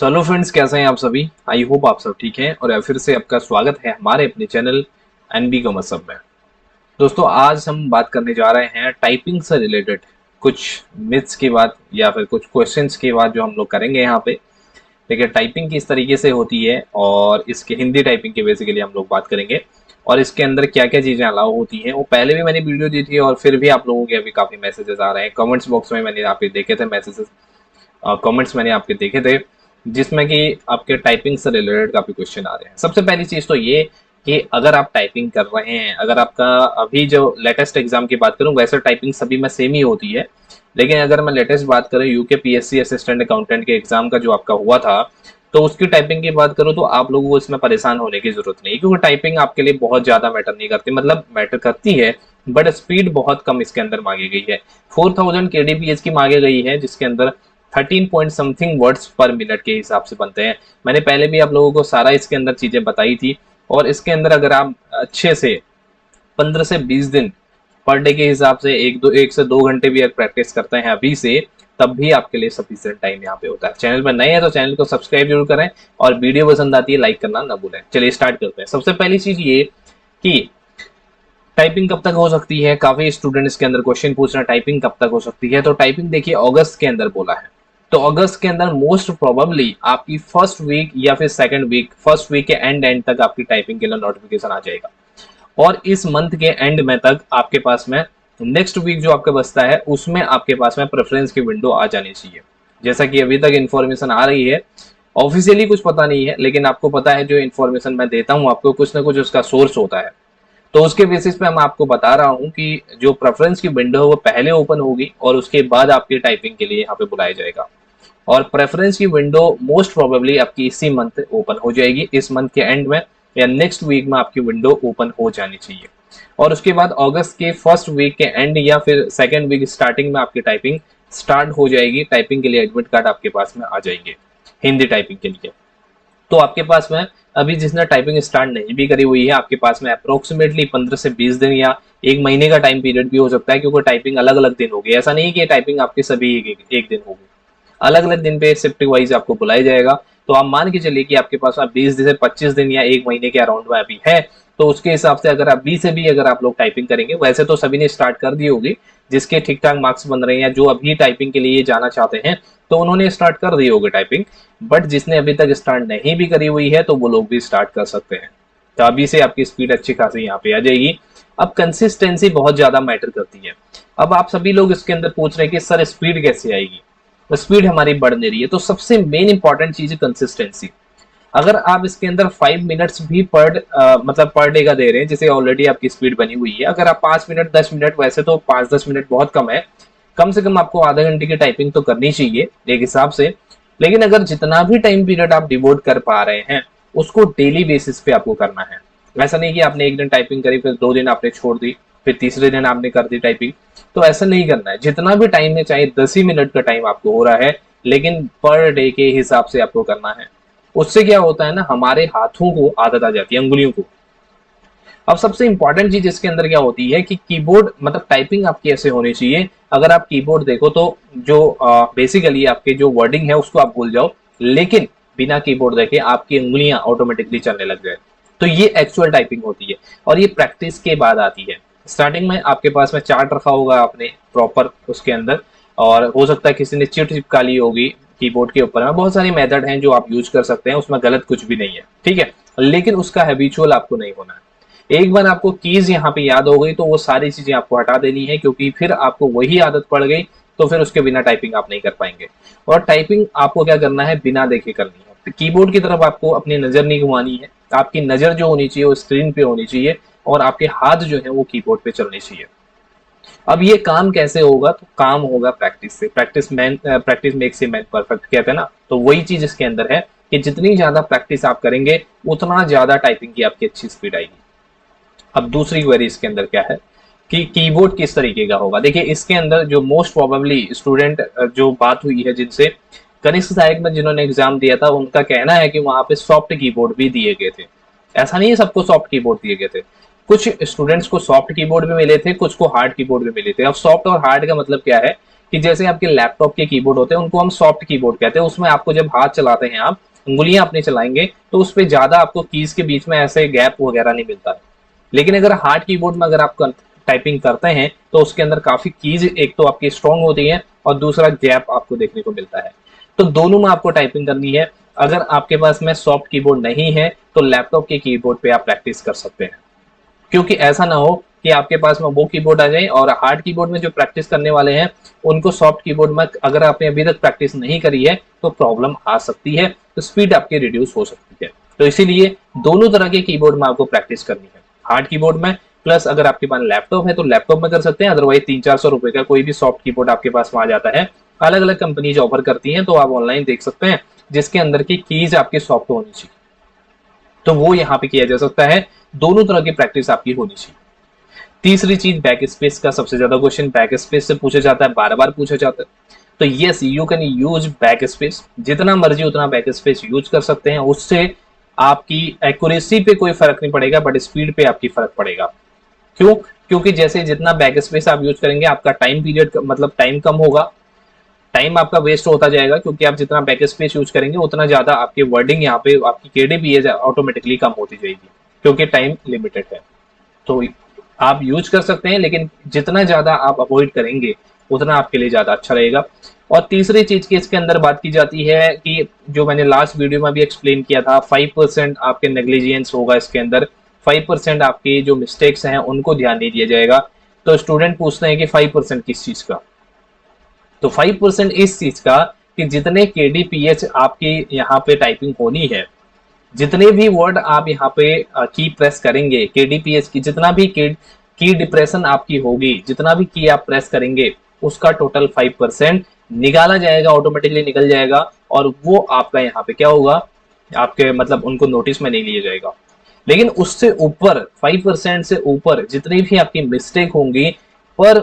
Hello friends, कैसे हैं आप सभी। आई होप आप सब ठीक हैं और फिर से आपका स्वागत है हमारे अपने चैनल एनबी का मतलब में। दोस्तों, आज हम बात करने जा रहे हैं टाइपिंग से रिलेटेड कुछ मिथ्स की बात या फिर कुछ क्वेश्चंस की बात जो हम लोग करेंगे यहाँ पे। देखिए, टाइपिंग किस तरीके से होती है और इसके हिंदी टाइपिंग की बेसिकली हम लोग बात करेंगे और इसके अंदर क्या क्या चीज़ें अलाउ होती हैं। वो पहले भी मैंने वीडियो दी थी और फिर भी आप लोगों के अभी काफ़ी मैसेजेस आ रहे हैं। कमेंट्स बॉक्स में मैंने आप देखे थे मैसेजेस, कमेंट्स मैंने आपके देखे थे जिसमें कि आपके टाइपिंग से रिलेटेड काफ़ी क्वेश्चन आ रहे हैं। सबसे पहली चीज़ तो ये कि अगर आप टाइपिंग कर रहे हैं, अगर आपका अभी जो लेटेस्ट एग्जाम की बात करूं, वैसे टाइपिंग सभी में सेम ही होती है, लेकिन अगर मैं लेटेस्ट बात करूं यूके पीएससी असिस्टेंट अकाउंटेंट के एग्जाम का जो आपका हुआ था, तो उसकी टाइपिंग की बात करूं तो आप लोगों को इसमें परेशान होने की जरूरत नहीं, क्योंकि टाइपिंग आपके लिए बहुत ज्यादा मैटर नहीं करती, मतलब मैटर करती है बट स्पीड बहुत कम इसके अंदर मांगी गई है। 4000 केडीपीएच की मांगी गई है, जिसके अंदर 13 पॉइंट समथिंग वर्ड्स पर मिनट के हिसाब से बनते हैं। मैंने पहले भी आप लोगों को सारा इसके अंदर चीजें बताई थी और इसके अंदर अगर आप अच्छे से 15 से 20 दिन पर डे के हिसाब से 1 से 2 घंटे भी अगर प्रैक्टिस करते हैं अभी से, तब भी आपके लिए सफिशिएंट टाइम यहाँ पे होता है। चैनल पर नए हैं तो चैनल को सब्सक्राइब जरूर करें और वीडियो पसंद आती है लाइक करना ना भूलें। चलिए स्टार्ट करते हैं। सबसे पहली चीज ये कि टाइपिंग कब तक हो सकती है। काफी स्टूडेंट्स के अंदर क्वेश्चन पूछ रहे हैं टाइपिंग कब तक हो सकती है। तो टाइपिंग देखिए अगस्त के अंदर बोला है, तो अगस्त के अंदर मोस्ट प्रोबेबली आपकी फर्स्ट वीक या फिर सेकंड वीक, फर्स्ट वीक के एंड तक आपकी टाइपिंग के लिए नोटिफिकेशन आ जाएगा और इस मंथ के एंड में तक आपके पास में नेक्स्ट वीक जो आपका बचता है उसमें आपके पास में प्रेफरेंस की विंडो आ जानी चाहिए। जैसा कि अभी तक इन्फॉर्मेशन आ रही है, ऑफिशियली कुछ पता नहीं है, लेकिन आपको पता है जो इन्फॉर्मेशन मैं देता हूँ आपको कुछ ना कुछ उसका सोर्स होता है। तो उसके बेसिस पे मैं आपको बता रहा हूँ कि जो प्रेफरेंस की विंडो है वो पहले ओपन होगी और उसके बाद आपकी टाइपिंग के लिए यहाँ पे बुलाया जाएगा और प्रेफरेंस की विंडो मोस्ट प्रोबेबली आपकी इसी मंथ ओपन हो जाएगी, इस मंथ के एंड में या नेक्स्ट वीक में आपकी विंडो ओपन हो जानी चाहिए। और उसके बाद अगस्त के फर्स्ट वीक के एंड या फिर सेकेंड वीक स्टार्टिंग में आपकी टाइपिंग स्टार्ट हो जाएगी। टाइपिंग के लिए एडमिट कार्ड आपके पास में आ जाएंगे हिंदी टाइपिंग के लिए। तो आपके पास में अभी जिसने टाइपिंग स्टार्ट नहीं भी करी हुई है, आपके पास में अप्रोक्सीमेटली 15 से 20 दिन या 1 महीने का टाइम पीरियड भी हो सकता है, क्योंकि टाइपिंग अलग अलग दिन होगी। ऐसा नहीं कि टाइपिंग आपकी सभी एक दिन होगी, अलग अलग दिन पे शिफ्ट वाइज आपको बुलाया जाएगा। तो आप मान के चलिए कि आपके पास 20 से 25 दिन या 1 महीने के अराउंड में अभी है, तो उसके हिसाब से अगर अभी से भी अगर आप लोग टाइपिंग करेंगे, वैसे तो सभी ने स्टार्ट कर दी होगी जिसके ठीक ठाक मार्क्स बन रहे हैं या जो अभी टाइपिंग के लिए जाना चाहते हैं, तो उन्होंने स्टार्ट कर दी होगी टाइपिंग। बट जिसने अभी तक स्टार्ट नहीं भी करी हुई है तो वो लोग भी स्टार्ट कर सकते हैं। तो अभी से आपकी स्पीड अच्छी खासी यहाँ पे आ जाएगी। अब कंसिस्टेंसी बहुत ज्यादा मैटर करती है। अब आप सभी लोग इसके अंदर पूछ रहे हैं कि सर स्पीड कैसे आएगी, स्पीड हमारी बढ़ नहीं रही है। तो सबसे मेन इंपॉर्टेंट चीज है कंसिस्टेंसी। अगर आप इसके अंदर 5 मिनट्स भी मतलब पर डे का दे रहे हैं, जैसे ऑलरेडी आपकी स्पीड बनी हुई है, अगर आप 5 मिनट 10 मिनट, वैसे तो 5-10 मिनट बहुत कम है, कम से कम आपको आधा घंटे की टाइपिंग तो करनी चाहिए एक हिसाब से। लेकिन अगर जितना भी टाइम पीरियड आप डिवोट कर पा रहे हैं उसको डेली बेसिस पे आपको करना है। ऐसा नहीं कि आपने एक दिन टाइपिंग करी फिर 2 दिन आपने छोड़ दी फिर तीसरे दिन आपने कर दी टाइपिंग, तो ऐसा नहीं करना है। जितना भी टाइम है, चाहे 10 ही मिनट का टाइम आपको हो रहा है, लेकिन पर डे के हिसाब से आपको करना है। उससे क्या होता है ना, हमारे हाथों को आदत आ जाती है, अंगुलियों को। अब सबसे इंपॉर्टेंट चीज इसके अंदर क्या होती है कि कीबोर्ड मतलब टाइपिंग आपकी ऐसे होनी चाहिए। अगर आप कीबोर्ड देखो तो जो बेसिकली आपके जो वर्डिंग है उसको आप भूल जाओ, लेकिन बिना कीबोर्ड देखे आपकी उंगलियां ऑटोमेटिकली चलने लग जाए, तो ये एक्चुअल टाइपिंग होती है और ये प्रैक्टिस के बाद आती है। स्टार्टिंग में आपके पास में चार्ट रखा होगा आपने प्रॉपर उसके अंदर, और हो सकता है किसी ने चिट चिपका ली होगी कीबोर्ड के ऊपर में। बहुत सारी मेथड हैं जो आप यूज कर सकते हैं, उसमें गलत कुछ भी नहीं है, ठीक है, लेकिन उसका हैबिचुअल आपको नहीं होना है। एक बार आपको कीज यहाँ पे याद हो गई तो वो सारी चीजें आपको हटा देनी है, क्योंकि फिर आपको वही आदत पड़ गई तो फिर उसके बिना टाइपिंग आप नहीं कर पाएंगे। और टाइपिंग आपको क्या करना है, बिना देखे करनी है। तो कीबोर्ड की तरफ आपको अपनी नजर नहीं घुमानी है, आपकी नजर जो होनी चाहिए वो स्क्रीन पे होनी चाहिए और आपके हाथ जो है वो कीबोर्ड पे चलने चाहिए। अब ये काम कैसे होगा, तो काम होगा प्रैक्टिस से। Practice makes a man perfect कहते हैं ना, तो वही चीज इसके अंदर है कि जितनी ज्यादा प्रैक्टिस आप करेंगे उतना ज्यादा टाइपिंग की आपकी अच्छी स्पीड आएगी। अब दूसरी क्वेरी इसके अंदर क्या है कि कीबोर्ड किस तरीके का होगा। देखिए इसके अंदर जो मोस्ट प्रोबेबली स्टूडेंट जो बात हुई है जिनसे कनिष्ठ सहायक में जिन्होंने एग्जाम दिया था, उनका कहना है कि वहां पे सॉफ्ट कीबोर्ड भी दिए गए थे। ऐसा नहीं है सबको सॉफ्ट कीबोर्ड दिए गए थे, कुछ स्टूडेंट्स को सॉफ्ट कीबोर्ड भी मिले थे, कुछ को हार्ड कीबोर्ड भी मिले थे। अब सॉफ्ट और हार्ड का मतलब क्या है कि जैसे आपके लैपटॉप के कीबोर्ड होते हैं उनको हम सॉफ्ट कीबोर्ड कहते हैं, उसमें आपको जब हाथ चलाते हैं आप उंगलियां अपनी चलाएंगे तो उस पर ज्यादा आपको कीज के बीच में ऐसे गैप वगैरह नहीं मिलता है। लेकिन अगर हार्ड कीबोर्ड में अगर आप टाइपिंग करते हैं तो उसके अंदर काफी कीज एक तो आपकी स्ट्रांग होती है और दूसरा गैप आपको देखने को मिलता है। तो दोनों में आपको टाइपिंग करनी है। अगर आपके पास में सॉफ्ट कीबोर्ड नहीं है तो लैपटॉप के कीबोर्ड पे आप प्रैक्टिस कर सकते हैं, क्योंकि ऐसा ना हो कि आपके पास में वो कीबोर्ड आ जाए और हार्ड कीबोर्ड में जो प्रैक्टिस करने वाले हैं उनको सॉफ्ट कीबोर्ड में अगर आपने अभी तक प्रैक्टिस नहीं करी है तो प्रॉब्लम आ सकती है, तो स्पीड आपकी रिड्यूस हो सकती है। तो इसीलिए दोनों तरह के कीबोर्ड में आपको प्रैक्टिस करनी है, हार्ड कीबोर्ड में प्लस अगर आपके पास लैपटॉप है तो लैपटॉप में कर सकते हैं, अदरवाइज 300-400 रुपए का कोई भी सॉफ्ट कीबोर्ड आपके पास में आ जाता है। अलग अलग कंपनीज ऑफर करती हैं तो आप ऑनलाइन देख सकते हैं जिसके अंदर की कीज आपकी सॉफ्ट होनी चाहिए, तो वो यहाँ पे किया जा सकता है। दोनों तरह की प्रैक्टिस आपकी होनी चाहिए। तीसरी चीज बैक स्पेस का सबसे ज्यादा क्वेश्चन बैक स्पेस से पूछा जाता है, बार बार पूछा जाता है। तो yes you can use back space, जितना मर्जी उतना बैक स्पेस यूज कर सकते हैं, उससे आपकी एक्यूरेसी पे कोई फर्क नहीं पड़ेगा बट स्पीड पे आपकी फर्क पड़ेगा। क्यों? क्योंकि जैसे जितना बैक स्पेस आप यूज करेंगे आपका टाइम पीरियड मतलब टाइम कम होगा, टाइम आपका वेस्ट होता जाएगा, क्योंकि आप जितना बैक स्पेस यूज करेंगे उतना ज्यादा आपकी वर्डिंग यहाँ पे आपकी केडीपीएस ऑटोमेटिकली कम होती जाएगी क्योंकि टाइम लिमिटेड है। तो आप यूज कर सकते हैं लेकिन जितना ज्यादा आप अवॉइड करेंगे उतना आपके लिए ज्यादा अच्छा रहेगा। और तीसरी चीज की इसके अंदर बात की जाती है कि जो मैंने लास्ट वीडियो में भी एक्सप्लेन किया था 5% आपके नेग्लिजेंस होगा इसके अंदर, 5% आपकी जो मिस्टेक्स हैं उनको ध्यान नहीं दिया जाएगा। तो स्टूडेंट पूछते हैं कि 5% किस चीज का, तो 5% इस चीज का कि जितने केडीपीएच आपकी यहाँ पे टाइपिंग होनी है, जितने भी वर्ड आप यहाँ पे की प्रेस करेंगे केडीपीएच की, जितना भी की डिप्रेशन आपकी होगी, जितना भी की आप प्रेस करेंगे उसका टोटल 5% निकाला जाएगा, ऑटोमेटिकली निकल जाएगा और वो आपका यहाँ पे क्या होगा, आपके मतलब उनको नोटिस में नहीं लिया जाएगा। लेकिन उससे ऊपर 5% से ऊपर जितनी भी आपकी मिस्टेक होंगी पर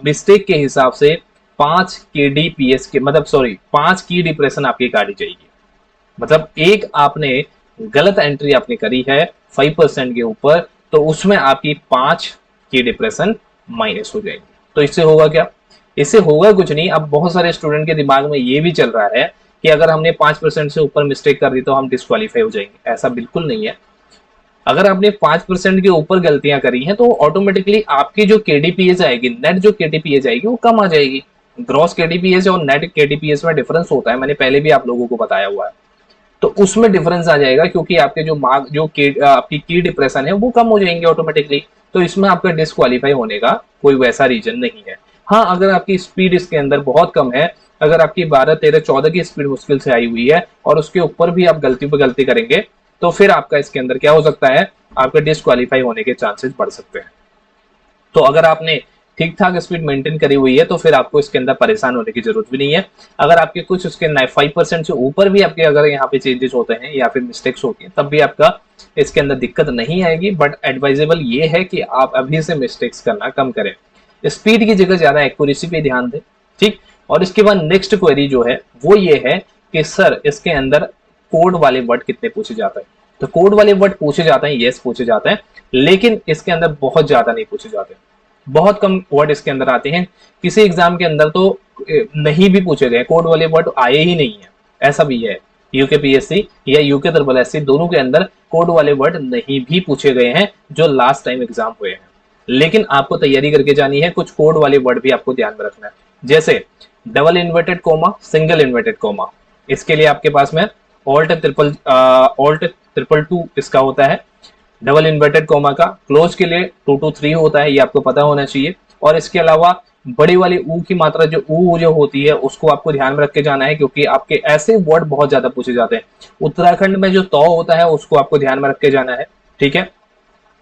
मिस्टेक के हिसाब से 5 केडीपीएस के मतलब सॉरी 5 की डिप्रेशन आपकी काटी जाएगी। मतलब एक आपने गलत एंट्री आपने करी है 5% के ऊपर तो उसमें आपकी 5 की डिप्रेशन माइनस हो जाएगी। तो इससे होगा क्या? इससे होगा कुछ नहीं। अब बहुत सारे स्टूडेंट के दिमाग में ये भी चल रहा है कि अगर हमने 5% से ऊपर मिस्टेक कर दी तो हम डिस्क्वालीफाई हो जाएंगे। ऐसा बिल्कुल नहीं है। अगर आपने 5% के ऊपर गलतियां करी हैं तो ऑटोमेटिकली आपकी जो केडीपीएस आएगी, नेट जो केडीपीएस आएगी वो कम आ जाएगी। ग्रॉस केडीपीएस और नेट केडीपीएस में डिफरेंस होता है, मैंने पहले भी आप लोगों को बताया हुआ है। तो उसमें डिफरेंस आ जाएगा क्योंकि आपके जो मार्क जो आपकी की डिप्रेशन है वो कम हो जाएंगे ऑटोमेटिकली। तो इसमें आपका डिस्क्वालीफाई होने का कोई वैसा रीजन नहीं है। हाँ, अगर आपकी स्पीड इसके अंदर बहुत कम है, अगर आपकी 12, 13, 14 की स्पीड मुश्किल से आई हुई है और उसके ऊपर भी आप गलती पर गलती करेंगे तो फिर आपका इसके अंदर क्या हो सकता है, आपका डिस्क्वालीफाई होने के चांसेस बढ़ सकते हैं। तो अगर आपने ठीक ठाक स्पीड मेंटेन करी हुई है तो फिर आपको इसके अंदर परेशान होने की जरूरत भी नहीं है। अगर आपके कुछ उसके 5% से ऊपर भी आपके अगर यहाँ पे चेंजेस होते हैं या फिर मिस्टेक्स होती हैं तब भी आपका इसके अंदर दिक्कत नहीं आएगी। बट एडवाइजेबल ये है कि आप अभी से मिस्टेक्स करना कम करें, स्पीड की जगह ज्यादा एक्यूरेसी पे ध्यान दें। ठीक। और इसके बाद नेक्स्ट क्वेरी जो है वो ये है कि सर इसके अंदर कोड वाले वर्ड कितने पूछे जाते हैं? तो कोड वाले वर्ड पूछे जाते हैं, यस पूछे जाते हैं, लेकिन इसके अंदर बहुत ज्यादा नहीं पूछे जाते, बहुत कम वर्ड इसके अंदर आते हैं। किसी एग्जाम के अंदर तो नहीं भी पूछे गए, कोड वाले वर्ड आए ही नहीं है, ऐसा भी है। यूकेपीएससी या यूके SSC दोनों के अंदर कोड वाले वर्ड नहीं भी पूछे गए हैं जो लास्ट टाइम एग्जाम हुए हैं। लेकिन आपको तैयारी करके जानी है, कुछ कोड वाले वर्ड भी आपको ध्यान में रखना है, जैसे double inverted coma, single inverted coma. इसके लिए आपके पास में ऑल्ट ट्रिपल टू इसका होता है। डबल इन्वर्टेड कोमा का क्लोज के लिए 2 to 3 होता है, ये आपको पता होना चाहिए। और इसके अलावा बड़ी वाली ऊ की मात्रा जो होती है उसको आपको ध्यान में रख के जाना है, क्योंकि आपके ऐसे वर्ड बहुत ज्यादा पूछे जाते हैं। उत्तराखंड में जो तौ होता है उसको आपको ध्यान में रख के जाना है, ठीक है।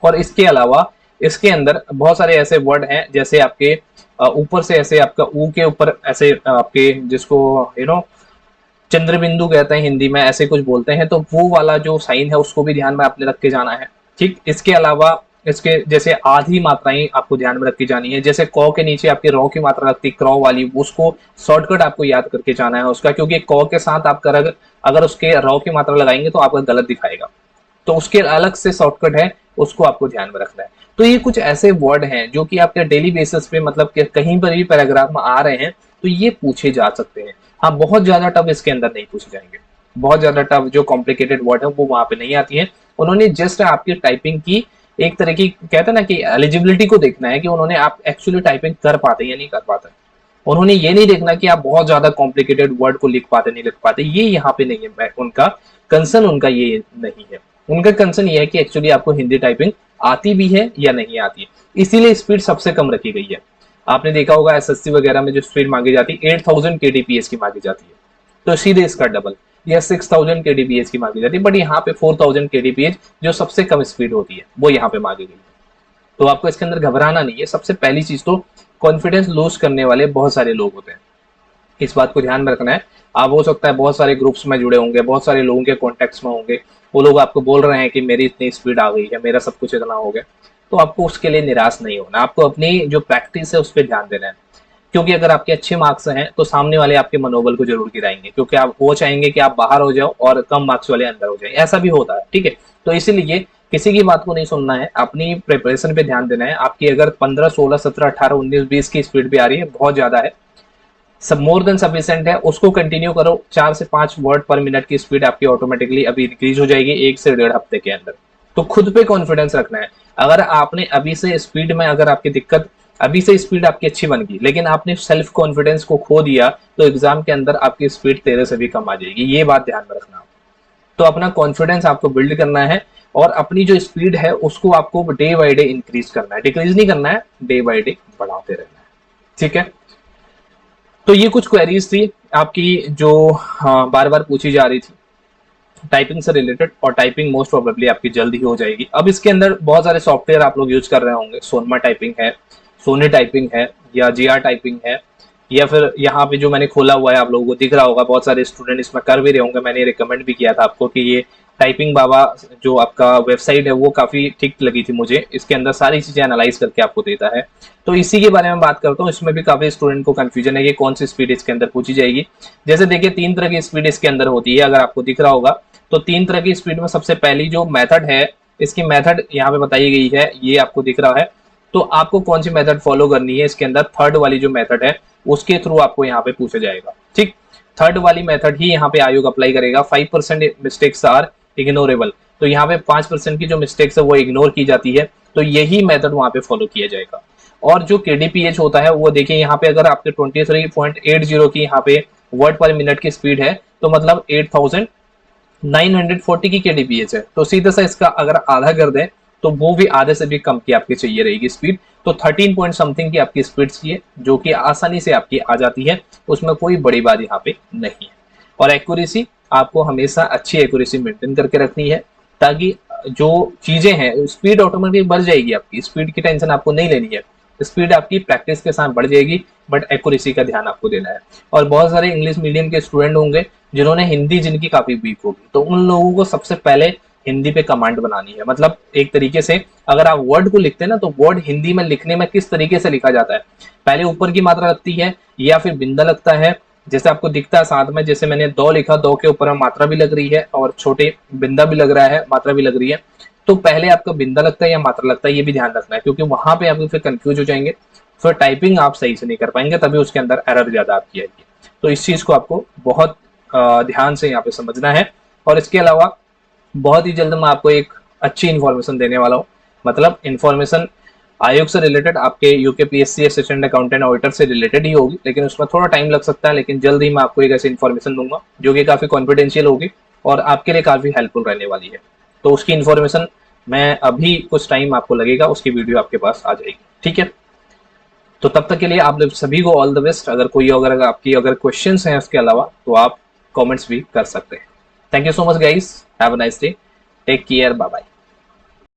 और इसके अलावा इसके अंदर बहुत सारे ऐसे वर्ड हैं जैसे आपके ऊपर से ऐसे आपका ऊ के ऊपर ऐसे आपके जिसको चंद्रबिंदु कहते हैं हिंदी में, ऐसे कुछ बोलते हैं, तो वो वाला जो साइन है उसको भी ध्यान में आपने रख के जाना है। ठीक। इसके अलावा इसके जैसे आधी मात्राएं आपको ध्यान में रख के जानी है, जैसे कौ के नीचे आपकी रॉ की मात्रा लगती है क्रॉ वाली, उसको शॉर्टकट आपको याद करके जाना है उसका, क्योंकि कौ के साथ आप अगर उसके रॉ की मात्रा लगाएंगे तो आपका गलत दिखाएगा। तो उसके अलग से शॉर्टकट है, उसको आपको ध्यान में रखना है। तो ये कुछ ऐसे वर्ड हैं जो कि आपके डेली बेसिस पे मतलब कि कहीं पर भी पैराग्राफ में आ रहे हैं तो ये पूछे जा सकते हैं। हाँ, बहुत ज्यादा टफ इसके अंदर नहीं पूछे जाएंगे, बहुत ज्यादा टफ जो कॉम्प्लिकेटेड वर्ड है वो वहां पे नहीं आती है। उन्होंने जस्ट आपकी टाइपिंग की एक तरह की, कहते हैं ना कि एलिजिबिलिटी को देखना है कि उन्होंने आप एक्चुअली टाइपिंग कर पाते या नहीं कर पाते। उन्होंने ये नहीं देखना कि आप बहुत ज्यादा कॉम्प्लिकेटेड वर्ड को लिख पाते नहीं लिख पाते, ये यहाँ पे नहीं है उनका कंसर्न, उनका ये नहीं है। उनका कंसर्न ये है कि एक्चुअली आपको हिंदी टाइपिंग आती भी है या नहीं आती है, इसीलिए स्पीड सबसे कम रखी गई है। आपने देखा होगा एसएससी वगैरह में जो स्पीड मांगी जाती है 8000 kbps की मांगी जाती है, तो सीधे इसका डबल या 6000 kbps की मांगी जाती है, बट यहाँ पे 4000 kbps जो सबसे कम स्पीड होती है वो यहाँ पे मांगी गई है। तो आपको इसके अंदर घबराना नहीं है। सबसे पहली चीज तो कॉन्फिडेंस लूज करने वाले बहुत सारे लोग होते हैं, इस बात को ध्यान में रखना है। आप हो सकता है बहुत सारे ग्रुप्स में जुड़े होंगे, बहुत सारे लोगों के कॉन्टेक्ट्स में होंगे, वो लोग आपको बोल रहे हैं कि मेरी इतनी स्पीड आ गई है, मेरा सब कुछ इतना हो गया, तो आपको उसके लिए निराश नहीं होना, आपको अपनी जो प्रैक्टिस है उस पर ध्यान देना है। क्योंकि अगर आपके अच्छे मार्क्स हैं तो सामने वाले आपके मनोबल को जरूर गिराएंगे, क्योंकि आप वो चाहेंगे कि आप बाहर हो जाओ और कम मार्क्स वाले अंदर हो जाए, ऐसा भी होता है, ठीक है। तो इसीलिए किसी की बात को नहीं सुनना है, अपनी प्रिपरेशन पे ध्यान देना है। आपकी अगर 15 16 17 18 19 20 की स्पीड पे आ रही है, बहुत ज्यादा है, सब मोर देन सफिशिएंट है, उसको कंटिन्यू करो। 4 से 5 वर्ड पर मिनट की स्पीड आपकी ऑटोमेटिकली अभी इंक्रीज हो जाएगी 1 से 1.5 हफ्ते के अंदर। तो खुद पे कॉन्फिडेंस रखना है। अगर आपने अभी से स्पीड में, अगर आपकी दिक्कत अभी से स्पीड आपकी अच्छी बन गई लेकिन आपने सेल्फ कॉन्फिडेंस को खो दिया तो एग्जाम के अंदर आपकी स्पीड तेरे से भी कम आ जाएगी, ये बात ध्यान में रखना। तो अपना कॉन्फिडेंस आपको बिल्ड करना है और अपनी जो स्पीड है उसको आपको डे बाय डे इंक्रीज करना है, डिक्रीज नहीं करना है, डे बाय डे बढ़ाते रहना है, ठीक है। तो ये कुछ क्वेरीज थी आपकी जो बार बार पूछी जा रही थी टाइपिंग से रिलेटेड, और टाइपिंग मोस्ट प्रोबेबली आपकी जल्द ही हो जाएगी। अब इसके अंदर बहुत सारे सॉफ्टवेयर आप लोग यूज कर रहे होंगे, सोनमा टाइपिंग है, सोनी टाइपिंग है, या जीआर टाइपिंग है, या फिर यहाँ पे जो मैंने खोला हुआ है आप लोगों को दिख रहा होगा, बहुत सारे स्टूडेंट इसमें कर भी रहे होंगे। मैंने रिकमेंड भी किया था आपको कि ये टाइपिंग बाबा जो आपका वेबसाइट है वो काफी ठीक लगी थी मुझे, इसके अंदर सारी चीजें एनालाइज करके आपको देता है। तो इसी के बारे में बात करता हूँ। इसमें भी काफी स्टूडेंट को कंफ्यूजन है कि कौन सी स्पीड इसके अंदर पूछी जाएगी। जैसे देखिए 3 तरह की स्पीड इसके अंदर होती है, अगर आपको दिख रहा होगा तो 3 तरह की स्पीड में सबसे पहली जो मेथड है, इसकी मेथड यहाँ पे बताई गई है, ये आपको दिख रहा है। तो आपको कौन सी मेथड फॉलो करनी है इसके अंदर, थर्ड वाली जो मेथड है उसके थ्रू आपको यहाँ पे पूछा जाएगा, ठीक। थर्ड वाली मेथड ही यहाँ पे आयोग अप्लाई करेगा। 5% मिस्टेक्स आर इग्नोरेबल, तो यहाँ पे 5% की जो मिस्टेक्स है वो इग्नोर की जाती है, तो यही मेथड वहां पे फॉलो किया जाएगा। और जो केडीपीएच होता है वो देखिए यहाँ पे अगर आपके 23.80 की यहाँ पे वर्ड पर मिनट की स्पीड है तो मतलब 8940 की केडीपीएच है, तो सीधा सा इसका अगर आधा कर दें तो वो भी आधे से भी कम की आपकी चाहिए रहेगी स्पीड। तो 13 पॉइंट समथिंग की आपकी स्पीड चाहिए जो कि आसानी से आपकी आ जाती है, उसमें कोई बड़ी बात यहाँ पे नहीं है। और एक्यूरेसी आपको हमेशा अच्छी एक्यूरेसी मेंटेन करके रखनी है, ताकि जो चीजें हैं स्पीड ऑटोमेटिक बढ़ जाएगी, आपकी स्पीड की टेंशन आपको नहीं लेनी है, स्पीड आपकी प्रैक्टिस के साथ बढ़ जाएगी, बट एक्यूरेसी का ध्यान आपको देना है। और बहुत सारे इंग्लिश मीडियम के स्टूडेंट होंगे जिन्होंने हिंदी जिनकी काफी वीक होगी, तो उन लोगों को सबसे पहले हिंदी पे कमांड बनानी है। मतलब एक तरीके से अगर आप वर्ड को लिखते हैं ना, तो वर्ड हिंदी में लिखने में किस तरीके से लिखा जाता है, पहले ऊपर की मात्रा लगती है या फिर बिंदा लगता है, जैसे आपको दिखता है साथ में, जैसे मैंने दो लिखा, दो के ऊपर मात्रा भी लग रही है और छोटे बिंदा भी लग रहा है, मात्रा भी लग रही है। तो पहले आपका बिंदा लगता है या मात्रा लगता है, ये भी ध्यान रखना है, क्योंकि वहां पे आप फिर कंफ्यूज हो जाएंगे, फिर टाइपिंग आप सही से नहीं कर पाएंगे, तभी उसके अंदर एरर ज्यादा आपकी आएगी। तो इस चीज को आपको बहुत ध्यान से यहाँ पे समझना है। और इसके अलावा बहुत ही जल्द मैं आपको एक अच्छी इन्फॉर्मेशन देने वाला हूँ, मतलब इन्फॉर्मेशन आयोग से रिलेटेड, आपके UK PSC assistant accountant auditor से रिलेटेड ही होगी, लेकिन उसमें थोड़ा टाइम लग सकता है, लेकिन जल्द ही मैं आपको एक ऐसी इन्फॉर्मेशन दूंगा जो कि काफी कॉन्फिडेंशियल होगी और आपके लिए काफी हेल्पफुल रहने वाली है। तो उसकी इन्फॉर्मेशन मैं अभी कुछ टाइम आपको लगेगा, उसकी वीडियो आपके पास आ जाएगी, ठीक है। तो तब तक के लिए आप सभी को ऑल द बेस्ट। अगर कोई अगर आपकी अगर क्वेश्चंस हैं उसके अलावा तो आप कमेंट्स भी कर सकते हैं। Thank you so much guys, have a nice day, take care, bye bye.